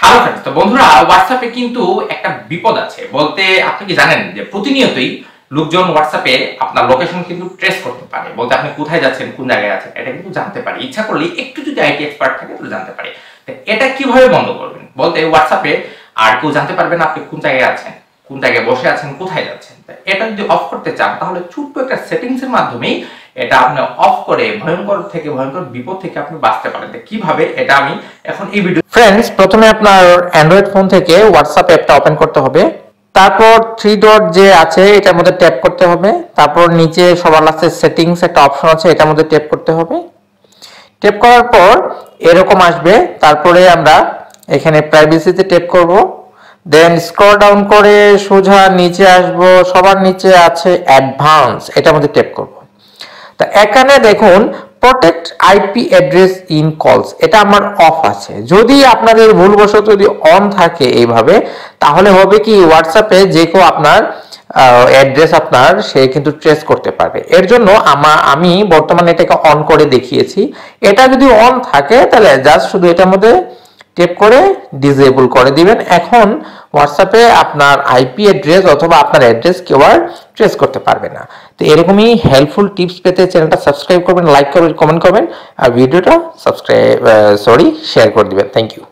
Hello friends, তো বন্ধুরা হোয়াটসঅ্যাপে কিন্তু একটা বিপদ আছে। বলতে আপনি কি জানেন যে প্রতিনিয়তই লোকজন হোয়াটসঅ্যাপে আপনার লোকেশন কিন্তু ট্রেস করতে পারে। বলতে আপনি কোথায় যাচ্ছেন, কোন জায়গায় আছেন এটা কিন্তু জানতে পারে। ইচ্ছা করলে একটু যদি আইটি এক্সপার্ট থাকে তাহলে জানতে পারে। তো এটা কিভাবে বন্ধ করবেন? বলতে হোয়াটসঅ্যাপে আর কেউ জানতে পারবে না আপনি কোন জায়গায় আছেন, কোন জায়গায় বসে আছেন, কোথায় যাচ্ছেন। এটা যদি অফ করতে চান তাহলে ছোট্ট একটা সেটিংস এর মাধ্যমেই এটা আপনি অফ করে ভয়ঙ্কর বিপদ থেকে আপনি বাঁচতে পারেন। কিভাবে এটা আমি এখন এই ভিডিও ফ্রেন্ডস, প্রথমে আপনার অ্যান্ড্রয়েড ফোন থেকে হোয়াটসঅ্যাপ অ্যাপটা ওপেন করতে হবে। তারপর থ্রি ডট যে আছে এটার মধ্যে ট্যাপ করতে হবে। তারপর নিচে সবার লাস্টে সেটিংস একটা অপশন আছে, এটার মধ্যে ট্যাপ করতে হবে। ট্যাপ করার পর এরকম আসবে। তারপরে আমরা এখানে প্রাইভেসিতে ট্যাপ করব। দেন স্ক্রল ডাউন করে সোজা নিচে আসব। সবার নিচে আছে অ্যাডভান্স, এটার মধ্যে ট্যাপ করব। তা এখানে দেখুন প্রোটেক্ট আইপি অ্যাড্রেস ইন কলস, এটা আমার অফ আছে। যদি আপনাদের ভুলবশত যদি অন থাকে এইভাবে, তাহলে হবে কি হোয়াটসঅ্যাপে যে কেউ আপনার অ্যাড্রেস আপনার সে কিন্তু ট্রেস করতে পারবে। এর জন্য আমি বর্তমানে এটাকে অন করে দেখিয়েছি। এটা যদি অন থাকে তাহলে জাস্ট শুধু এটার মধ্যে ট্যাপ করে ডিসেবল করে দিবেন। এখন হোয়াটসঅ্যাপে আপনার আইপি অ্যাড্রেস অথবা আপনার অ্যাড্রেস কেউ আর ট্রেস করতে পারবে না। তো এরকমই হেল্পফুল টিপস পেতে চ্যানেলটা সাবস্ক্রাইব করবেন, লাইক করবেন, কমেন্ট করবেন আর ভিডিওটা শেয়ার করে দিবেন। Thank you.